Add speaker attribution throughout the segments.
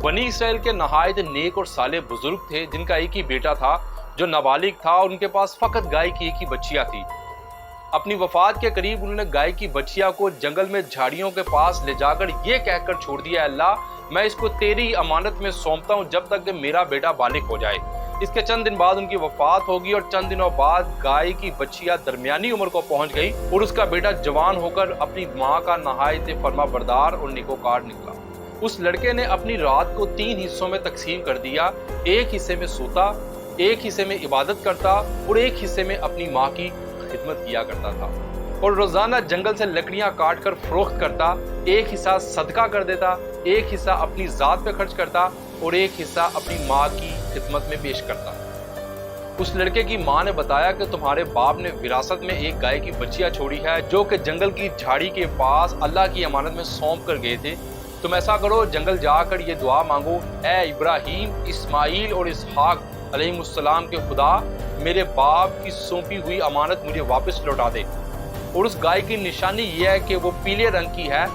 Speaker 1: बनी इसराइल के नहायत नेक और साले बुजुर्ग थे जिनका एक ही बेटा था जो नाबालिग था और उनके पास फकत गाय की एक ही बच्चिया थी। अपनी वफात के करीब उन्होंने गाय की बच्चिया को जंगल में झाड़ियों के पास ले जाकर ये कहकर छोड़ दिया, अल्लाह मैं इसको तेरी अमानत में सौंपता हूँ जब तक कि मेरा बेटा बालिग हो जाए। इसके चंद दिन बाद उनकी वफात होगी और चंद दिनों बाद गाय की बच्चिया दरमियानी उम्र को पहुंच गई और उसका बेटा जवान होकर अपनी माँ का नहायत फर्मा बरदार और निकोकार निकला। उस लड़के ने अपनी रात को 3 हिस्सों में तकसीम कर दिया। एक हिस्से में सोता, एक हिस्से में इबादत करता और एक हिस्से में अपनी माँ की खिदमत किया करता था और रोजाना जंगल से लकड़ियां काट कर फरोख्त करता। एक हिस्सा सदका कर देता, एक हिस्सा अपनी जात पे खर्च करता और एक हिस्सा अपनी माँ की खिदमत में पेश करता। उस लड़के की माँ ने बताया कि तुम्हारे बाप ने विरासत में एक गाय की बच्चिया छोड़ी है जो कि जंगल की झाड़ी के पास अल्लाह की अमानत में सौंप कर गए थे। तुम ऐसा करो, जंगल जाकर ये दुआ मांगो, ए इब्राहीम, इस्माइल और इसहाक अलैहिमुस्सलाम के खुदा, मेरे बाप की सौंपी हुई अमानत मुझे वापस लौटा दे। और उस गाय की निशानी यह है कि वो पीले रंग की है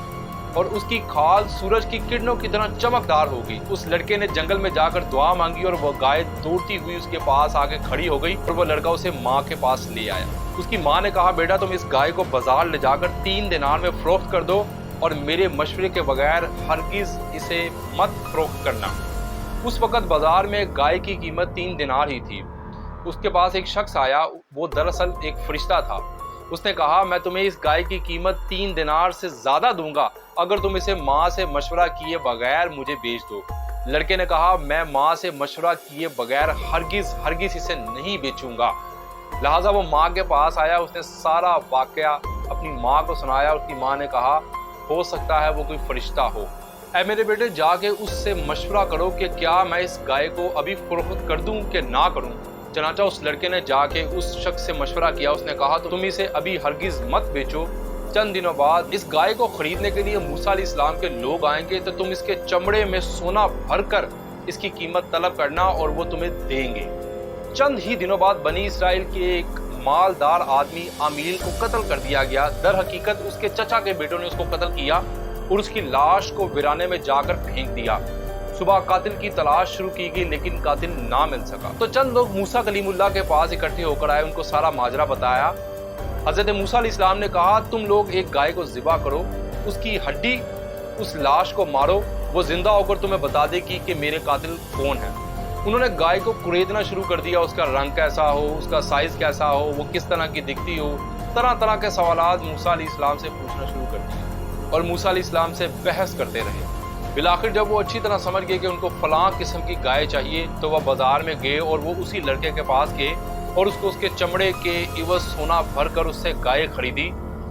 Speaker 1: और उसकी खाल सूरज की किरणों की तरह चमकदार होगी। उस लड़के ने जंगल में जाकर दुआ मांगी और वो गाय दौड़ती हुई उसके पास आके खड़ी हो गई और वो लड़का उसे माँ के पास ले आया। उसकी माँ ने कहा, बेटा तुम इस गाय को बाजार ले जाकर 3 दिनार में फरोख्त कर दो और मेरे मशवरे के बगैर हरगिज इसे मत फरोख्त करना। उस वक्त बाजार में गाय की कीमत 3 दिनार ही थी। उसके पास एक शख्स आया, वो दरअसल एक फरिश्ता था। उसने कहा, मैं तुम्हें इस गाय की कीमत 3 दिनार से ज्यादा दूंगा अगर तुम इसे माँ से मशवरा किए बगैर मुझे बेच दो। लड़के ने कहा, मैं माँ से मशवरा किए बगैर हरगिज इसे नहीं बेचूंगा। लिहाजा वो माँ के पास आया, उसने सारा वाकया अपनी माँ को सुनाया। उसकी माँ ने कहा, हो सकता है वो कोई फरिश्ता हो। ऐ मेरे बेटे, जाके उससे मशवरा करो कि क्या मैं इस गाय को अभी फरोख्त कर दूं कि ना करूं। चनाचा उस लड़के ने जाके उस शख्स से मशवरा किया। उसने कहा, तो तुम इसे अभी हरगिज मत बेचो। चंद दिनों बाद इस गाय को खरीदने के लिए मूसा अलैहिस्सलाम के लोग आएंगे तो तुम इसके चमड़े में सोना भरकर इसकी कीमत तलब करना और वो तुम्हें देंगे। चंद ही दिनों बाद बनी इसराइल के एक मालदार आदमी आमील को कत्ल कर दिया गया। दर हकीकत उसके चचा के बेटों ने उसको कत्ल किया और उसकी लाश को वीराने में जाकर फेंक दिया। सुबह कातिल की तलाश शुरू की गई लेकिन कातिल ना मिल सका। तो चंद लोग मूसा कलीमुल्लाह के पास इकट्ठे होकर आए, उनको सारा माजरा बताया। हजरत मूसा अलैहिस्सलाम ने कहा, तुम लोग एक गाय को ज़िबा करो, उसकी हड्डी उस लाश को मारो, वो जिंदा होकर तुम्हें बता देगी कि मेरे कातिल कौन है। उन्होंने गाय को कुरेदना शुरू कर दिया, उसका रंग कैसा हो, उसका साइज कैसा हो, वो किस तरह की दिखती हो, तरह तरह के सवालात मूसा अलैहिस्सलाम से पूछना शुरू कर दिए और मूसा अलैहिस्सलाम से बहस करते रहे। बिलाखिर जब वो अच्छी तरह समझ गए कि उनको फलां किस्म की गाय चाहिए तो वह बाजार में गए और वो उसी लड़के के पास गए और उसको उसके चमड़े के इवज सोना भरकर उससे गाय खरीदी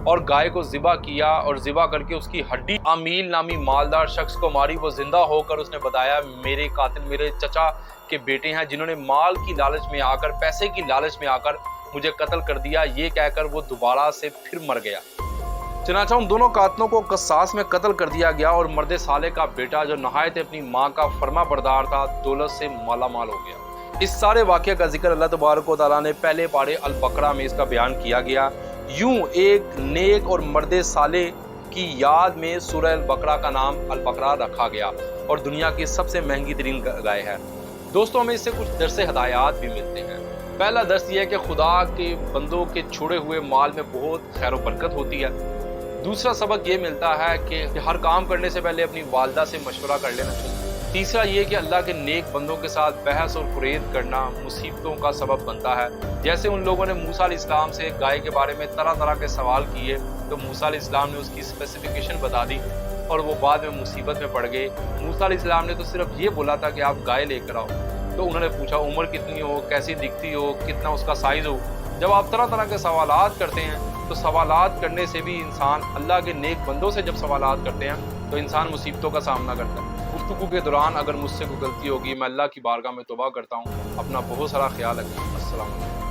Speaker 1: और गाय को ज़िबा किया और ज़िबा करके उसकी हड्डी आमील नामी मालदार शख्स को मारी। वो जिंदा होकर उसने बताया, मेरे कातिल मेरे चचा के बेटे हैं जिन्होंने माल की लालच में आकर, पैसे की लालच में आकर मुझे कत्ल कर दिया। ये कहकर वो दोबारा से फिर मर गया। चनाचा उन दोनों कातलों को कसास में कत्ल कर दिया गया और मर्द साले का बेटा जो नहायत अपनी माँ का फर्मा बरदार था दौलत से मालामाल हो गया। इस सारे वाक़े का जिक्र अल्लाह तबारक व तआला ने पहले पारे अल बकरा में इसका बयान किया गया। यूं एक नेक और मर्द साले की याद में सूरह अल बकरा का नाम अल बकरा रखा गया और दुनिया की सबसे महंगी तरीन गाय है। दोस्तों, हमें इससे कुछ दरसे हदायत भी मिलते हैं। पहला दर्स ये है कि खुदा के बंदों के छोड़े हुए माल में बहुत खैर बरकत होती है। दूसरा सबक ये मिलता है कि हर काम करने से पहले अपनी वालदा से मशवरा कर लेना चाहिए। तीसरा ये कि अल्लाह के नेक बंदों के साथ बहस और कुरेद करना मुसीबतों का सबब बनता है। जैसे उन लोगों ने मूसा अलैहिस्सलाम से गाय के बारे में तरह तरह के सवाल किए तो मूसा अलैहिस्सलाम ने उसकी स्पेसिफिकेशन बता दी और वो बाद में मुसीबत में पड़ गए। मूसा अलैहिस्सलाम ने तो सिर्फ ये बोला था कि आप गाय लेकर आओ, तो उन्होंने पूछा उम्र कितनी हो, कैसी दिखती हो, कितना उसका साइज हो। जब आप तरह तरह के सवालात करते हैं तो सवालात करने से भी इंसान, अल्लाह के नेक बंदों से जब सवालात करते हैं तो इंसान मुसीबतों का सामना करता है। गुफ्तगू के दौरान अगर मुझसे कोई गलती होगी, मैं अल्लाह की बारगाह में तौबा करता हूँ। अपना बहुत सारा ख्याल रखें। अस्सलाम वालेकुम।